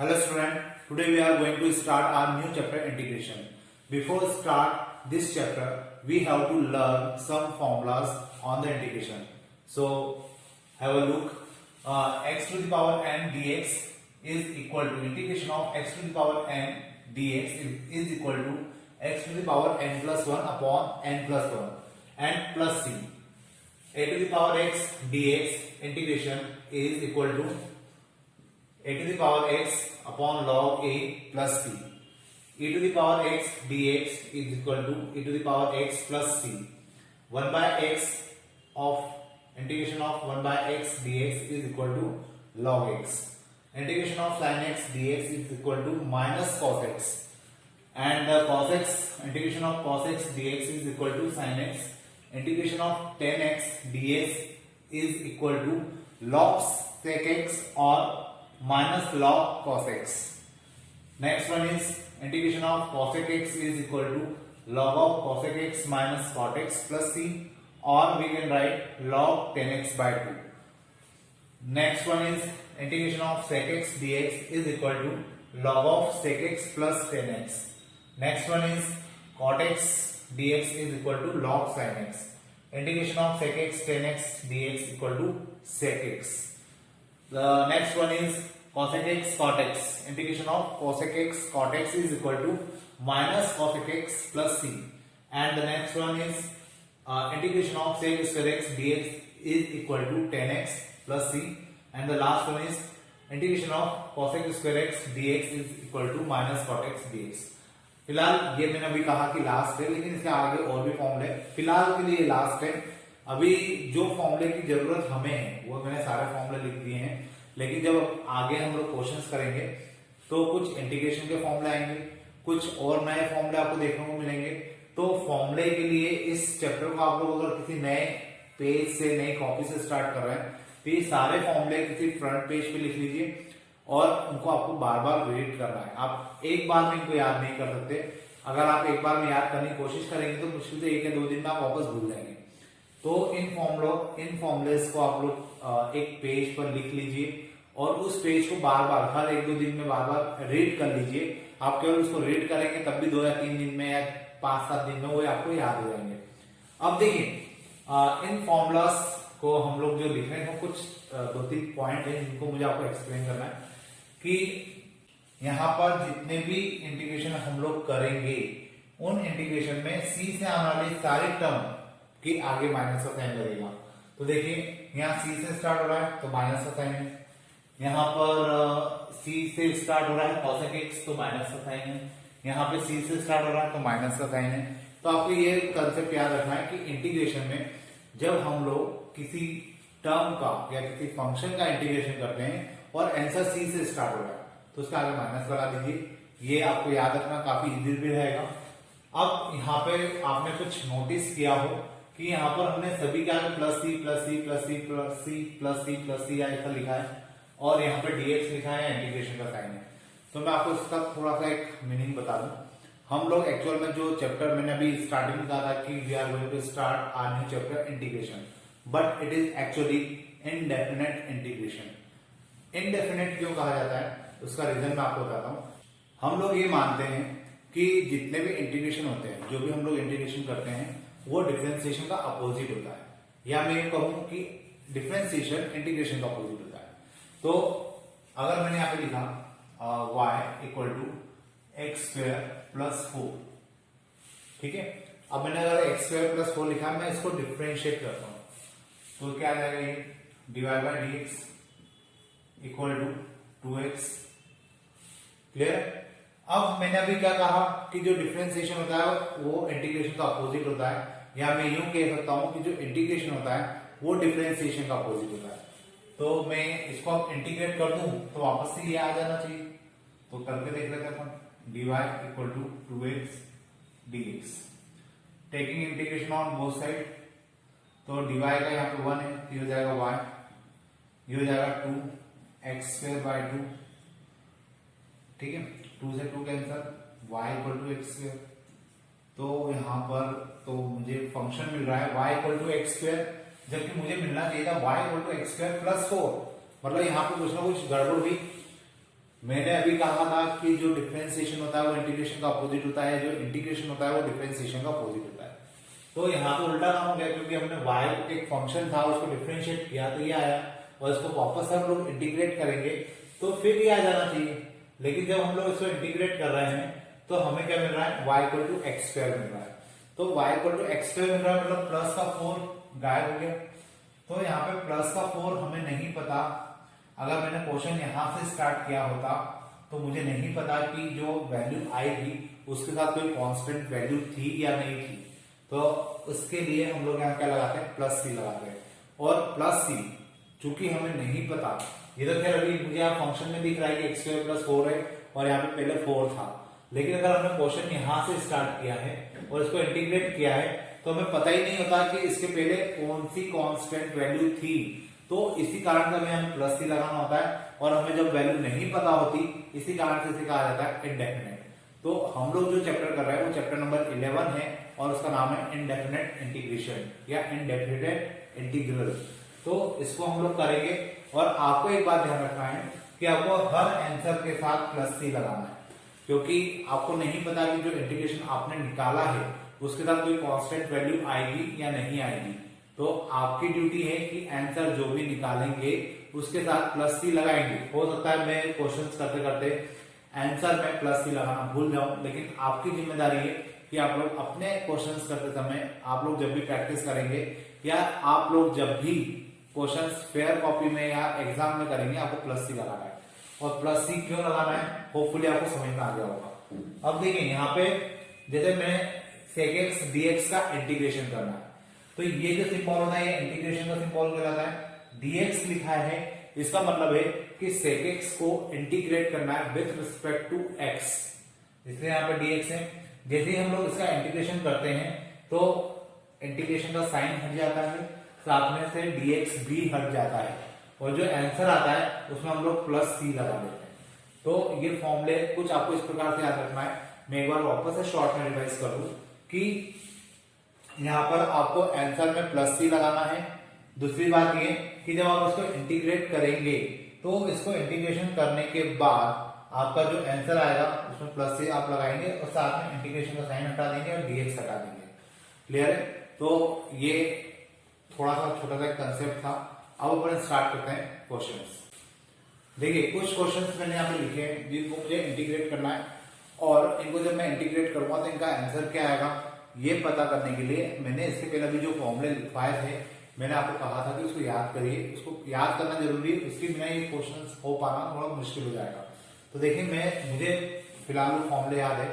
Hello student, today we are going to start our new chapter integration. Before start this chapter, we have to learn some formulas on the integration. So have a look. X to the power n dx is equal to integration of x to the power n dx is equal to x to the power n plus 1 upon n plus 1 and plus c. A to the power x dx integration is equal to a to the power x upon log a plus c. E to the power x dx is equal to e to the power x plus c. 1 by x of integration of 1 by x dx is equal to log x. Integration of sin x dx is equal to minus cos x. And cos x, integration of cos x dx is equal to sin x. Integration of tan x dx is equal to log sec x or minus log cos x. Next one is integration of cosec x is equal to log of cosec x minus cot x plus c, or we can write log tan x by 2. Next one is integration of sec x dx is equal to log of sec x plus tan x. Next one is cot x dx is equal to log sin x. Integration of sec x tan x dx equal to sec x. The next one is cosec x cot x. Integration of cosec x cot x is equal to minus cosec x plus c. And the next one is integration of sec square x dx is equal to tan x plus c. And the last one is integration of cosec square x dx is equal to minus cot x dx. फिलहाल ये मैंने अभी कहा कि last है, लेकिन इसके आगे और भी फॉर्मूले फिलहाल के लिए लास्ट है. अभी जो फॉर्मूले की जरूरत हमें है वो मैंने सारे फॉर्मूले लिख दिए हैं, लेकिन जब आगे हम लोग क्वेश्चंस करेंगे तो कुछ इंटीग्रेशन के फॉर्मूले आएंगे, कुछ और नए फॉर्मूले आपको देखने को मिलेंगे. तो फॉर्मूले के लिए इस चैप्टर को आप लोग अगर किसी नए पेज से नई कॉपी से स्टार्ट कर रहे हैं तो ये सारे फॉर्मूले किसी फ्रंट पेज पे लिख लीजिए और उनको आपको बार बार रीड करना है. आप एक बार में इनको याद नहीं कर सकते. अगर आप एक बार में याद करने की कोशिश करेंगे तो मुश्किल से 1 या 2 दिन में आप वापस भूल जाएंगे. तो इन फॉर्मूलेस को आप लोग एक पेज पर लिख लीजिए और उस पेज को बार बार हर 1-2 दिन में बार बार रीड कर लीजिए. आप केवल उसको रीड करेंगे तब भी 2 या 3 दिन में या 5-7 दिन में वो आपको याद हो जाएंगे. अब देखिए इन फॉर्मूलास को हम लोग जो लिख रहे हैं कुछ 2-3 पॉइंट है जिनको मुझे आपको एक्सप्लेन करना है कि यहाँ पर जितने भी इंटीग्रेशन हम लोग करेंगे उन इंटीग्रेशन में सी से आने वाली सारी टर्म के आगे माइनस का साइन लगेगा. तो देखिए यहाँ सी से स्टार्ट हो रहा है तो माइनस का साइन है. यहाँ पर सी से स्टार्ट हो रहा है cosec x तो माइनस का साइन है. यहाँ पे सी से स्टार्ट हो रहा है तो माइनस का साइन है. तो आपको ये कंसेप्ट याद रखना है कि इंटीग्रेशन में जब हम लोग किसी टर्म का या किसी फंक्शन का इंटीग्रेशन करते हैं और आंसर सी से स्टार्ट हो रहा है तो उसका आगे माइनस लगा दीजिए. ये आपको याद रखना काफी इजी भी रहेगा. अब यहाँ पे आपने कुछ नोटिस किया हो कि यहाँ पर हमने सभी के आगे plus C plus C plus C plus C plus C plus C ऐसा लिखा है और यहाँ पे dx लिखा है, इंटीग्रेशन का साइन है. तो मैं आपको इसका थोड़ा सा एक मीनिंग बता दूं. हम लोग एक्चुअल में जो चैप्टर मैंने अभी स्टार्टिंग में कहा था कि we are going to start our new chapter integration, but it is actually indefinite integration. Indefinite क्यों कहा जाता है उसका रीजन मैं आपको बताता हूँ. हम लोग ये मानते हैं कि जितने भी इंटीग्रेशन होते हैं, जो भी हम लोग इंटीग्रेशन करते हैं वो डिफरेंशिएशन का अपोजिट होता है, या मैं ये कहूं कि डिफरेंशिएशन इंटीग्रेशन का अपोजिट होता है. तो अगर मैंने यहाँ पे लिखा y equal to x square plus 4, ठीक है. अब मैंने अगर एक्स स्क्वायर प्लस 4 लिखा मैं इसको डिफरेंशिएट करता हूं तो क्या आ जाएगा ये divide by dx equal to 2x. Clear. अब मैंने अभी क्या कहा कि जो डिफरेंशिएशन होता है वो इंटीग्रेशन का अपोजिट होता है, या मैं यूं कह सकता हूं कि जो इंटीग्रेशन होता है वो डिफरेंशिएशन का अपोजिट होता है. तो मैं इसको अब इंटीग्रेट कर दूं तो वापस से ये आ जाना चाहिए. तो करके देख लेते हैं अपन. dy equal to 2x dx. Taking integration on both side तो dy का यहाँ पे 1 है, ये हो जाएगा y, ये हो जाएगा 2x स्क्वायर बाय 2, ठीक है. 2 से 2 cancel, y equal to x square. तो यहाँ पर तो मुझे फंक्शन मिल रहा है y equal to x square, जबकि मुझे मिलना चाहिए था y equal to x square plus 4. मतलब यहाँ पे कुछ ना कुछ गड़बड़ हुई. मैंने अभी कहा था कि जो डिफरेंशिएशन होता है वो इंटीग्रेशन का अपोजिट होता है, जो इंटीग्रेशन होता है वो डिफरेंशिएशन का अपोजिट होता है। तो यहाँ तो उल्टा काम हो गया, क्योंकि हमने y एक फंक्शन था उसको डिफरेंशिएट किया तो ये आया, और इसको वापस हम लोग इंटीग्रेट करेंगे तो फिर ये आ जाना चाहिए। लेकिन जब हम लोग इसको इंटीग्रेट कर रहे हैं तो हमें क्या मिल रहा है, y equal to x square मिल रहा है। तो y equal to x square मिल रहा है, मतलब प्लस का 4 गायब हो गया। तो यहाँ पे प्लस का 4 हमें नहीं पता। अगर मैंने क्वेश्चन यहाँ से स्टार्ट किया होता तो मुझे नहीं पता कि जो वैल्यू आएगी उसके साथ कोई कांस्टेंट वैल्यू थी या नहीं थी। तो उसके लिए हम लोग यहाँ क्या लगाते हैं, प्लस सी लगाते हैं। और प्लस सी चूंकि हमें नहीं पता, ये तो खैर अभी मुझे यहाँ फंक्शन में दिख रहा है कि एक्स स्क्वायर प्लस 4 है और यहाँ पे पहले 4 था, लेकिन अगर हमने क्वेश्चन यहाँ से स्टार्ट किया है और इसको इंटीग्रेट किया है तो हमें पता ही नहीं होता कि इसके पहले कौन सी कांस्टेंट वैल्यू थी। तो इसी कारण से हमें प्लस सी लगाना होता है, और हमें जब वैल्यू नहीं पता होती इसी कारण से इसे कहा जाता है इनडेफिनेट। तो हम लोग जो चैप्टर कर रहे हैं वो चैप्टर नंबर 11 है और उसका नाम है इनडेफिनेट इंटीग्रेशन या इनडेफिनेट इंटीग्रल। तो इसको हम लोग करेंगे, और आपको एक बात ध्यान रखना है कि आपको हर आंसर के साथ प्लस सी लगाना है, क्योंकि आपको नहीं पता कि जो इंटीग्रेशन आपने निकाला है उसके साथ कोई कांस्टेंट वैल्यू आएगी या नहीं आएगी। तो आपकी ड्यूटी है कि आंसर जो भी निकालेंगे उसके साथ प्लस सी लगाएंगे। हो सकता है मैं क्वेश्चंस करते करते आंसर में प्लस सी लगाना भूल जाऊं, लेकिन आपकी जिम्मेदारी है कि आप लोग अपने क्वेश्चंस करते समय, आप लोग जब भी प्रैक्टिस करेंगे या आप लोग जब भी क्वेश्चंस फेयर कॉपी में या एग्जाम में करेंगे, आपको प्लस सी लगाना है। और प्लस सी क्यों लगाना है, होपफुली आपको समझ में आ गया होगा। अब देखिए यहाँ पे जैसे मैं sec x dx का इंटीग्रेशन करना है, तो ये जो सिंबल होता है ये इंटीग्रेशन का सिंबल कहलाता है। dx लिखा है, इसका मतलब है कि sec x को इंटीग्रेट करना है विथ रिस्पेक्ट टू x, इसलिए यहाँ पे dx है। जैसे ही हम लोग इसका इंटीग्रेशन करते हैं तो इंटीग्रेशन का साइन हट जाता है, साथ में से dx भी हट जाता है, और जो आंसर आता है उसमें हम लोग प्लस सी लगा देते हैं। तो ये फॉर्मूले कुछ आपको इस प्रकार से याद रखना है। मैं एक बार वापस से शॉर्ट में रिवाइज कर दूं कि यहाँ पर आपको आंसर में प्लस सी लगाना है। दूसरी बात ये कि जब आप इसको इंटीग्रेट करेंगे तो इसको इंटीग्रेशन करने के बाद आपका जो आंसर आएगा उसमें प्लस सी आप लगाएंगे और साथ में इंटीग्रेशन का साइन हटा देंगे और dx हटा देंगे। क्लियर है? तो ये थोड़ा सा छोटा सा कंसेप्ट था। अब अपन स्टार्ट करते हैं क्वेश्चंस। देखिए कुछ क्वेश्चंस मैंने यहाँ पे लिखे हैं जिनको मुझे इंटीग्रेट करना है, और इनको जब मैं इंटीग्रेट करूंगा तो इनका आंसर क्या आएगा ये पता करने के लिए मैंने इसके पहले भी जो फॉर्मूले लिखवाए थे मैंने आपको कहा था कि उसको याद करिए। उसको याद करना जरूरी है, उसके बिना ये क्वेश्चंस हो पाना थोड़ा मुश्किल हो जाएगा। तो देखिए मुझे फिलहाल वो फॉर्मूले याद है,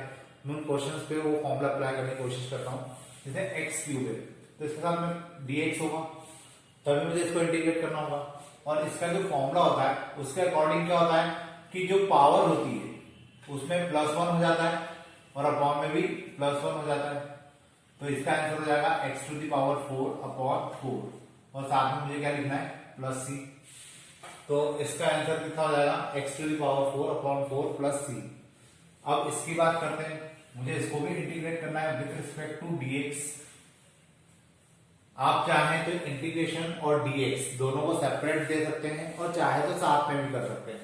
मैं उन क्वेश्चंस पे वो फॉर्मूला अप्लाई करने की कोशिश करता हूँ। जैसे एक्स क्यूब है तो इसके साथ में dx होगा, तभी मुझे इसको इंटीग्रेट करना होगा। और इसका जो फॉर्मूला होता है उसके अकॉर्डिंग क्या होता है कि जो पावर होती है उसमें प्लस 1 हो जाता है और अपॉन में भी प्लस 1 हो जाता है। तो इसका आंसर हो जाएगा x to the power 4 upon 4, और साथ में मुझे क्या लिखना है प्लस सी। तो इसका आंसर कितना हो जाएगा x to the power 4 upon 4 plus C. अब इसकी बात करते हैं, मुझे इसको भी इंटीग्रेट करना है विथ रिस्पेक्ट टू dx। आप चाहें तो इंटीग्रेशन और dx दोनों को सेपरेट दे सकते हैं और चाहे तो साथ में भी कर सकते हैं।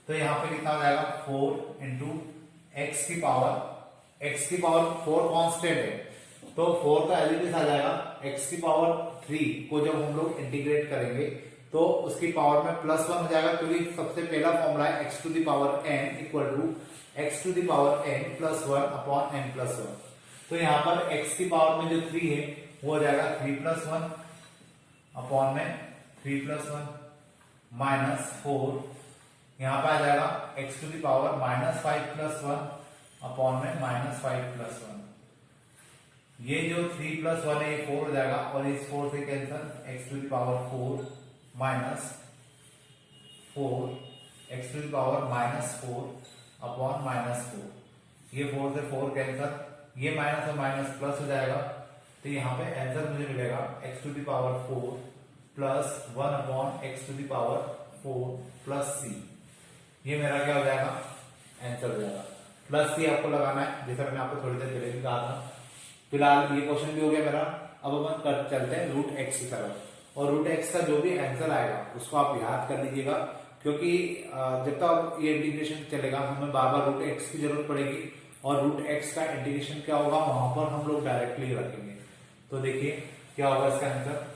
तो यहाँ पे कितना हो जाएगा 4 इंटू एक्स की पावर 4 कांस्टेंट है, तो 4 का एलिमेंट आ जाएगा। x की पावर 3 को जब हम लोग इंटीग्रेट करेंगे तो उसकी पावर में प्लस 1 हो जाएगा, क्योंकि सबसे पहला फॉर्मूला है x to the power n equal to x to the power n plus 1 upon n plus 1। तो यहाँ पर x की पावर में जो 3 है वो हो जाएगा 3 प्लस 1 अपॉन में 3 प्लस 1 माइनस 4, यहाँ पे आ जाएगा x to the power minus 5 plus 1 upon में माइनस 5 प्लस 1। ये जो 3 प्लस 1 है ये 4 हो जाएगा, और इस 4 से cancel x to the power 4 माइनस 4 x to the power minus 4 upon minus 4। ये 4 से 4 कैंसिल, ये माइनस और माइनस प्लस हो जाएगा। तो यहाँ पे आंसर मुझे मिलेगा x to the power 4 plus 1 upon x to the power 4 plus c। ये मेरा क्या हो जाएगा आंसर हो जाएगा। प्लस सी आपको लगाना है, जैसा मैंने आपको थोड़ी देर पहले भी कहा था। फिलहाल ये क्वेश्चन भी हो गया मेरा। अब अपन चलते हैं रूट एक्स की तरफ, और रूट एक्स का जो भी आंसर आएगा उसको आप याद कर लीजिएगा क्योंकि जब तक ये इंटीग्रेशन चलेगा हमें बार बार रूट एक्स की जरूरत पड़ेगी और रूट एक्स का इंटीग्रेशन क्या होगा वहां पर हम लोग डायरेक्टली रखेंगे। तो देखिए क्या होगा इसका आंसर,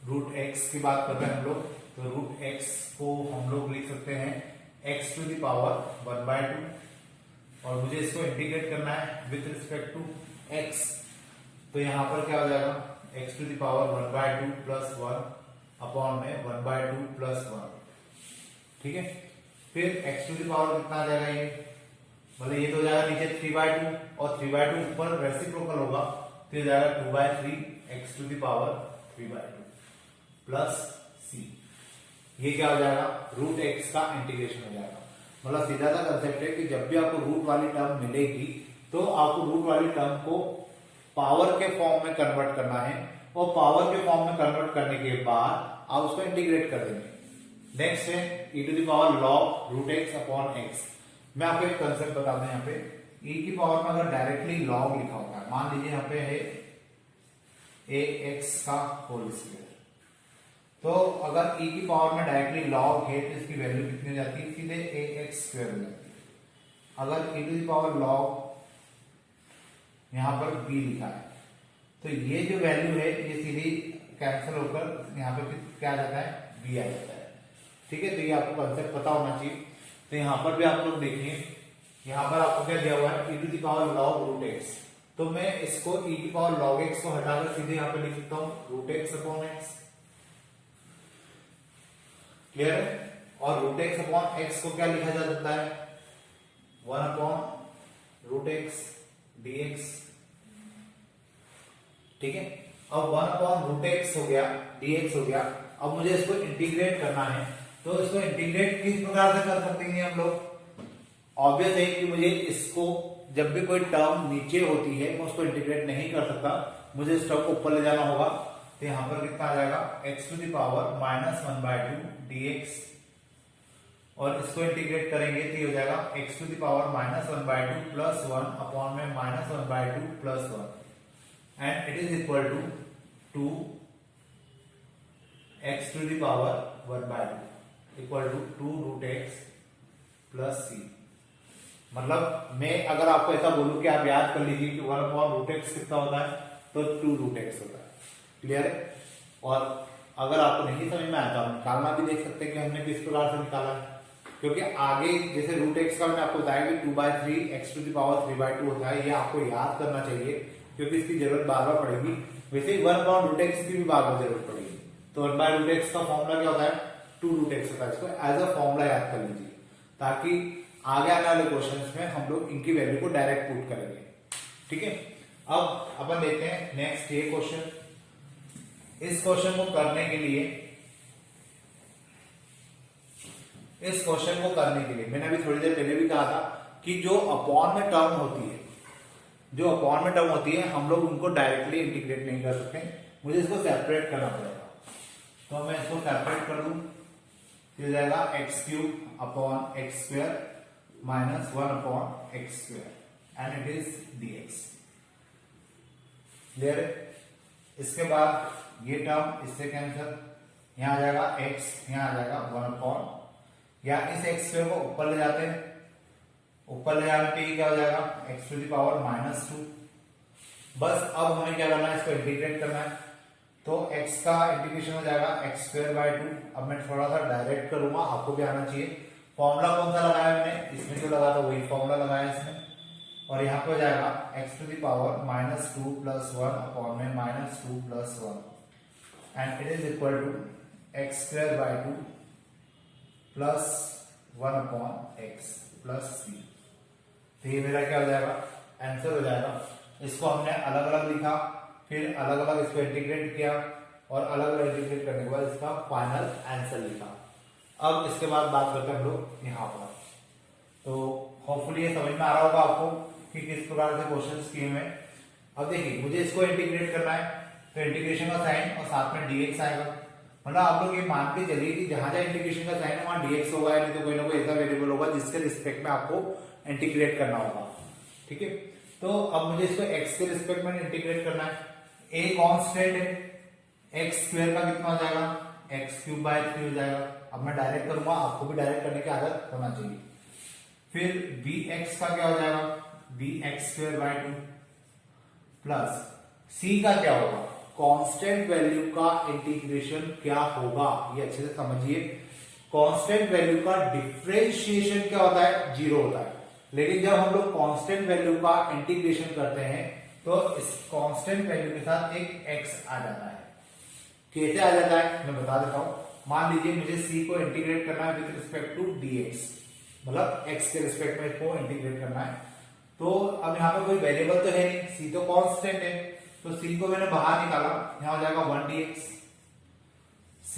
रूट एक्स की बात कर रहे हैं हम लोग, तो रूट एक्स को हम लोग लिख सकते हैं एक्स टू द पावर 1/2 और मुझे इसको इंटीग्रेट करना है विथ रिस्पेक्ट टू एक्स। तो यहां पर क्या हो जाएगा x to the power 1/2 plus 1 upon में 1/2 प्लस 1, ठीक है। फिर एक्स टू द पावर कितना आ जाएगा ये, मतलब ये तो हो जाएगा नीचे 3/2 और 3/2 ऊपर रेसिप्रोकल होगा तो ये जाएगा 2/3 X to the power 3/2 plus C. ये क्या हो जाएगा रूट एक्स का इंटीग्रेशन हो जाएगा। मतलब सीधा सा कंसेप्ट है कि जब भी आपको रूट वाली टर्म मिलेगी तो आपको रूट वाली टर्म को पावर के फॉर्म में कन्वर्ट करना है और पावर के फॉर्म में कन्वर्ट करने के बाद आप उसको इंटीग्रेट कर देंगे। नेक्स्ट है e to the power log root x upon x. मैं आपको एक कंसेप्ट बता दूं, यहाँ पे e की पावर में अगर डायरेक्टली log लिखा होता है, मान लीजिए यहाँ पे है ax का होल स्क्वायर, तो अगर e की पावर में डायरेक्टली log है तो इसकी वैल्यू कितनी हो जाती है, सीधे ax स्क्वायर हो जाती है। अगर e to the power log यहां पर b लिखा है तो ये जो वैल्यू है ये सीधी कैंसिल होकर यहाँ पे क्या आ जाता है b आ जाता है, ठीक है। तो ये आपको कंसेप्ट पता होना चाहिए। तो यहाँ पर भी आप लोग देखिए, यहाँ पर आपको क्या दिया हुआ है e to the power log root x, तो मैं इसको e की पावर log x को हटाकर सीधे यहाँ पे लिख सकता हूँ root x upon x, clear है। और रूट एक्स अपॉन एक्स को क्या लिखा जा सकता है 1 अपॉन रूट एक्स dx, ठीक है। अब 1 अपॉन रूट एक्स हो गया dx हो गया। अब मुझे इसको इंटीग्रेट करना है, तो इसको इंटीग्रेट किस प्रकार से कर सकते हैं हम लोग, ऑब्वियस है कि मुझे इसको जब भी कोई टर्म नीचे होती है मैं उसको इंटीग्रेट नहीं कर सकता, मुझे इस टर्म को ऊपर ले जाना होगा। तो यहां पर कितना आ जाएगा x to the power -1/2 dx और इसको इंटीग्रेट करेंगे तो ये हो जाएगा x to the power -1/2 plus 1 upon में -1/2 plus 1 and it is equal to 2 x to the power 1/2 equal to 2 root X plus C. मतलब मैं अगर आपको ऐसा बोलूं कि आप याद कर लीजिए कि 1 अपॉन रूट एक्स कितना होता है, तो 2 रूट एक्स होता है, क्लियर है। और अगर आपको नहीं समझ में आया तो आप निकालना भी देख सकते हैं कि हमने किस प्रकार से निकाला है, क्योंकि आगे जैसे रूट एक्स का मैंने आपको बताया कि 2/3 एक्स टू द पावर 3/2 होता है, ये आपको याद करना चाहिए क्योंकि इसकी जरूरत बार बार पड़ेगी। वैसे ही 1 अपॉन रूट एक्स की भी बार बार जरूरत पड़ेगी। तो 1 रूट एक्स का फॉर्मूला क्या होता है 2 रूट एक्स होता है, इसको एज अ फॉर्मूला याद कर लीजिए ताकि आगे आने वाले क्वेश्चंस में हम लोग इनकी वैल्यू को डायरेक्ट पुट करेंगे, ठीक है। अब अपन देखते हैं नेक्स्ट ये क्वेश्चन। इस क्वेश्चन को करने के लिए मैंने अभी थोड़ी देर पहले भी कहा था कि जो अपॉन में टर्म होती है हम लोग उनको डायरेक्टली इंटीग्रेट नहीं कर सकते, मुझे इसको सेपरेट करना पड़ेगा। तो मैं इसको सेपरेट कर दूं, हो जाएगा x³ upon x square minus 1 upon x square and it is dx, clear है। इसके बाद ये टर्म इससे कैंसिल, यहां आ जाएगा x, यहां आ जाएगा 1 अपॉन, या इस x स्क्वायर को ऊपर ले जाते हैं, ऊपर ले जाने पे क्या हो जाएगा x टू द पावर -2। बस अब हमें क्या करना है, इसको इंटीग्रेट करना है। तो x का इंटीग्रेशन हो जाएगा x²/2। अब मैं थोड़ा सा डायरेक्ट करूंगा, आपको भी आना चाहिए। फॉर्मूला कौन सा लगाया मैंने, इसमें जो लगा था वही फॉर्मूला लगाया इसमें, और यहाँ पे हो जाएगा x to the power -2 plus 1 upon में -2 plus 1 and it is equal to x²/2 plus 1 upon x plus c। तो ये मेरा क्या हो जाएगा आंसर हो जाएगा। इसको हमने अलग अलग लिखा, फिर अलग अलग इसको इंटीग्रेट किया और अलग अलग इंटीग्रेट करने के बाद इसका फाइनल आंसर लिखा। अब इसके बाद बात करते हैं हम लोग यहाँ पर। तो होपफुली ये समझ में आ रहा होगा आपको कि किस प्रकार से क्वेश्चंस किए हुए। अब देखिए मुझे इसको इंटीग्रेट करना है, तो इंटीग्रेशन का साइन और साथ में dx आएगा। मतलब आप लोग ये मान के चलिए कि जहां जहां इंटीग्रेशन का साइन है वहां dx होगा, नहीं तो कोई ना कोई ऐसा वेरिएबल होगा जिसके रिस्पेक्ट में आपको इंटीग्रेट करना होगा, ठीक है। तो अब मुझे इसको x के रिस्पेक्ट में इंटीग्रेट करना है। a कांस्टेंट है, x स्क्वायर का कितना हो जाएगा एक्स क्यूब बाय 3 हो जाएगा। अब मैं डायरेक्ट करूंगा, आपको भी डायरेक्ट करने की आदत होना चाहिए। फिर बी एक्स का क्या हो जाएगा, B X square by 2 plus C का क्या होगा, कांस्टेंट वैल्यू का इंटीग्रेशन क्या होगा, ये अच्छे से समझिए। कांस्टेंट वैल्यू का डिफरेंशिएशन क्या होता है, 0 होता है। लेकिन जब हम लोग कांस्टेंट वैल्यू का इंटीग्रेशन करते हैं तो इस कांस्टेंट वैल्यू के साथ एक x आ जाता है। कैसे आ जाता है मैं बता देता हूं। मान लीजिए मुझे c को इंटीग्रेट करना है विद रिस्पेक्ट टू dx, मतलब x के रिस्पेक्ट में इसको इंटीग्रेट करना है। तो अब यहाँ पे कोई वेरिएबल तो है नहीं, c तो कांस्टेंट है, तो c को मैंने बाहर निकाला, यहाँ हो जाएगा 1 dx। c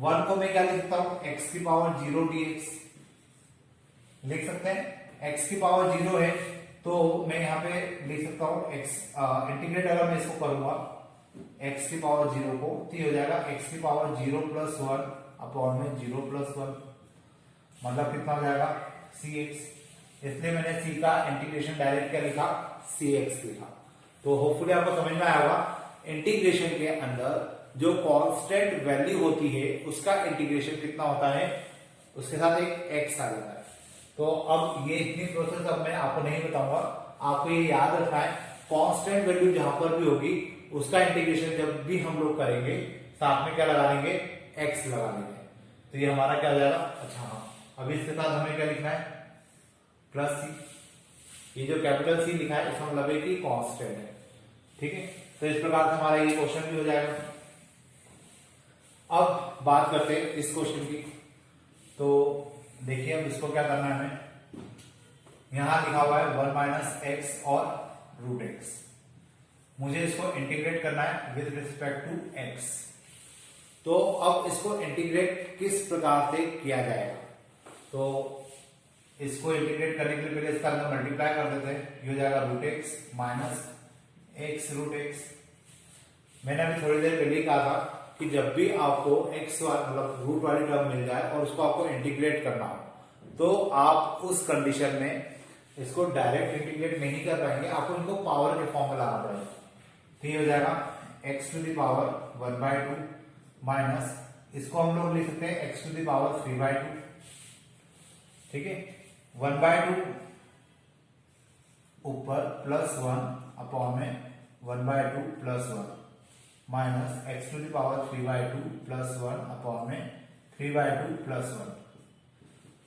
1 को मैं क्या लिख सकता हूं, x की पावर 0 dx लिख सकते हैं। x की पावर 0 है तो मैं यहाँ पे लिख सकता हूँ x इंटीग्रेट अगर मैं इसको करूंगा x की पावर 0 को, तो ये हो जाएगा x की पावर 0 प्लस 1 अपॉन में 0 प्लस 1, मतलब कितना हो जाएगा cx। इसलिए मैंने c का इंटीग्रेशन डायरेक्ट क्या लिखा, cx लिखा। तो होपफुली आपको समझ में आया होगा, इंटीग्रेशन के अंदर जो कांस्टेंट वैल्यू होती है उसका इंटीग्रेशन कितना होता है, उसके साथ एक x आ जाता है। तो अब ये इतनी प्रोसेस अब मैं आपको नहीं बताऊंगा, आपको ये याद रखना है कांस्टेंट वैल्यू जहां पर भी होगी उसका इंटीग्रेशन जब भी हम लोग करेंगे साथ में क्या लगा लेंगे, x लगा लेंगे। तो ये हमारा क्या हो जाएगा, अच्छा हाँ, अभी इसके साथ हमें क्या लिखना है, प्लस सी। ये जो कैपिटल C लिखा है इसका मतलब है कि कांस्टेंट है, ठीक है। तो इस प्रकार से हमारा ये क्वेश्चन भी हो जाएगा। अब बात करते हैं इस क्वेश्चन की। तो देखिए अब इसको क्या करना है हमें, यहां लिखा हुआ है 1 माइनस एक्स और रूट एक्स, मुझे इसको इंटीग्रेट करना है विद रिस्पेक्ट टू x। तो अब इसको इंटीग्रेट किस प्रकार से किया जाएगा, तो इसको इंटीग्रेट करने के लिए पहले इसका अंदर मल्टीप्लाई कर देते हैं, ये हो जाएगा root x minus x root x. मैंने अभी थोड़ी देर पहले ही कहा था कि जब भी आपको x मतलब रूट वाली टर्म मिल जाए और उसको आपको इंटीग्रेट करना हो तो आप उस कंडीशन में इसको डायरेक्ट इंटीग्रेट नहीं कर पाएंगे, आपको इनको पावर के फॉर्म में लाना पड़ेगा। तो ये हो जाएगा x to the power 1/2 minus, इसको हम लोग लिख सकते हैं x टू द पावर 3/2, ठीक है। 1/2 ऊपर प्लस 1 अपॉन में 1/2 plus 1 minus x to the power 3/2 plus 1 upon में 3/2 प्लस 1।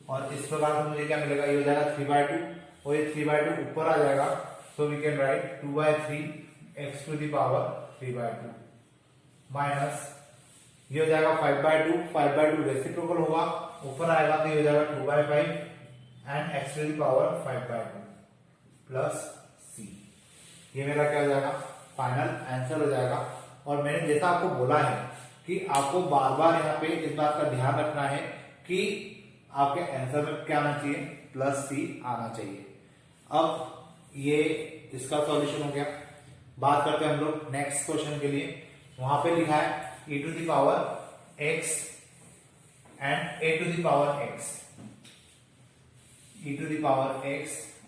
और इस प्रकार से मुझे क्या मिलेगा, ये हो जाएगा 3/2 और ये 3/2 ऊपर आ जाएगा, so we can write 2/3 x to the power 3/2 minus ये हो जाएगा 5/2 रेसिप्रोकल होगा, ऊपर आएगा तो ये हो जाएगा 2/5 and x to the power 5/2 plus c। ये मेरा क्या हो जाएगा, फाइनल आंसर हो जाएगा। और मैंने जैसा आपको बोला है कि आपको बार बार यहाँ पे इस बात का ध्यान रखना है कि आपके आंसर में क्या आना चाहिए, प्लस सी आना चाहिए। अब ये इसका सॉल्यूशन हो गया। बात करते हैं हम लोग नेक्स्ट क्वेश्चन के लिए। वहां पे लिखा है e to the power x and a to the power x, e to the power x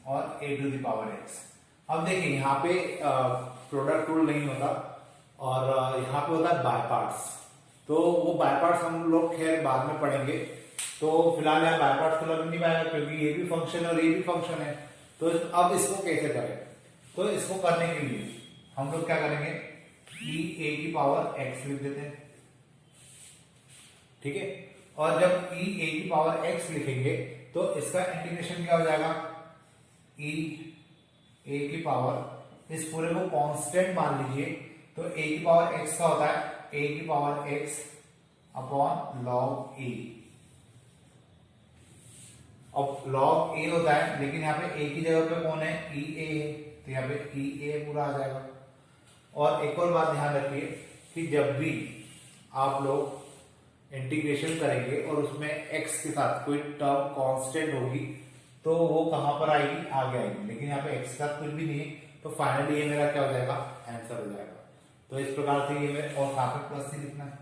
और a to the power x। अब देखिए यहाँ पे प्रोडक्ट रूल नहीं होता और यहाँ पे होता है बाय पार्ट्स, तो वो बाय पार्ट्स हम लोग खैर बाद में पढ़ेंगे। तो फिलहाल यहाँ बाय पार्ट्स तो लग नहीं पाएगा क्योंकि ये भी फंक्शन है और ये भी फंक्शन है। तो अब इसको कैसे करें, तो इसको करने के लिए हम लोग क्या करेंगे, e a की पावर x लिख देते हैं, ठीक है। और जब e a की पावर x लिखेंगे तो इसका इंटीग्रेशन क्या हो जाएगा, e a की पावर, इस पूरे को कांस्टेंट मान लीजिए, तो a की पावर x का होता है a की power x upon log a। अब log a होता है, लेकिन यहाँ पे a की जगह पे कौन है, e a है, तो यहाँ पे e a पूरा आ जाएगा। और एक और बात ध्यान रखिए कि जब भी आप लोग इंटीग्रेशन करेंगे और उसमें x के साथ कोई टर्म कांस्टेंट होगी तो वो कहां पर आएगी, आगे आएगी, लेकिन यहाँ पे x के साथ कुछ भी नहीं है, तो फाइनली ये मेरा क्या हो जाएगा, आंसर हो जाएगा। तो इस प्रकार से ये मेरे और यहाँ पे प्लस सी लिखना है,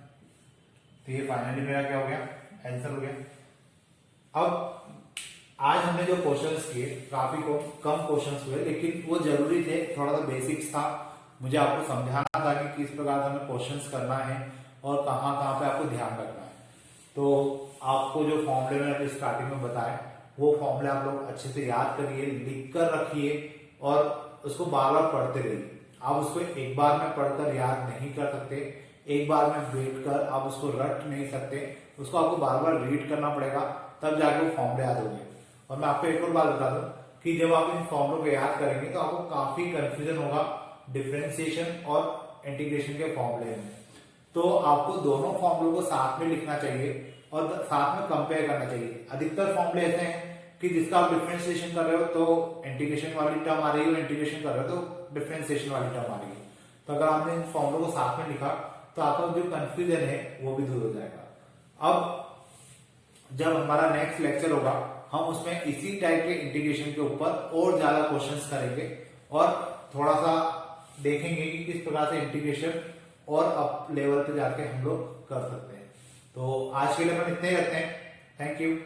तो ये फाइनली मेरा क्या हो गया, आंसर हो गया। अब आज हमने जो क्वेश्चंस किए काफी कम क्वेश्चंस हुए, लेकिन वो जरूरी थे, थोड़ा सा बेसिक्स था, मुझे आपको समझाना था कि किस प्रकार से हमें क्वेश्चंस करना है और कहाँ कहाँ पे आपको ध्यान रखना है। तो आपको जो फॉर्मूले मैंने अभी स्टार्टिंग में बताया वो फॉर्मूले आप लोग अच्छे से याद करिए, लिख कर रखिए और उसको बार बार पढ़ते रहिए। आप उसको एक बार में पढ़कर याद नहीं कर सकते, एक बार में बैठ कर आप उसको रट नहीं सकते, उसको आपको बार बार रीड करना पड़ेगा, तब जाके वो फॉर्मूले याद होंगे। और मैं आपको एक और बात बता दूं कि जब आप इन फॉर्मूलों को याद करेंगे तो आपको काफी कंफ्यूजन होगा डिफरेंशिएशन और इंटीग्रेशन के फॉर्मूले में। तो आपको दोनों फॉर्मूलों को साथ में लिखना चाहिए और साथ में कंपेयर करना चाहिए। अधिकतर फॉर्मूले ऐसे हैं कि जिसका आप डिफरेंशिएशन कर रहे हो तो इंटीग्रेशन वाली टर्म आ रही है और इंटीग्रेशन कर रहे हो तो डिफरेंशिएशन वाली टर्म आ रही है। तो अगर आपने इन फॉर्मूलों को साथ में लिखा तो आपका जो कंफ्यूजन है वो भी दूर हो जाएगा। अब जब हमारा नेक्स्ट लेक्चर होगा हम उसमें इसी टाइप के इंटीग्रेशन के ऊपर और ज्यादा क्वेश्चंस करेंगे और थोड़ा सा देखेंगे कि किस प्रकार से इंटीग्रेशन और अप लेवल पे जाके हम लोग कर सकते हैं। तो आज के लिए हम इतने ही रखते हैं। Thank you.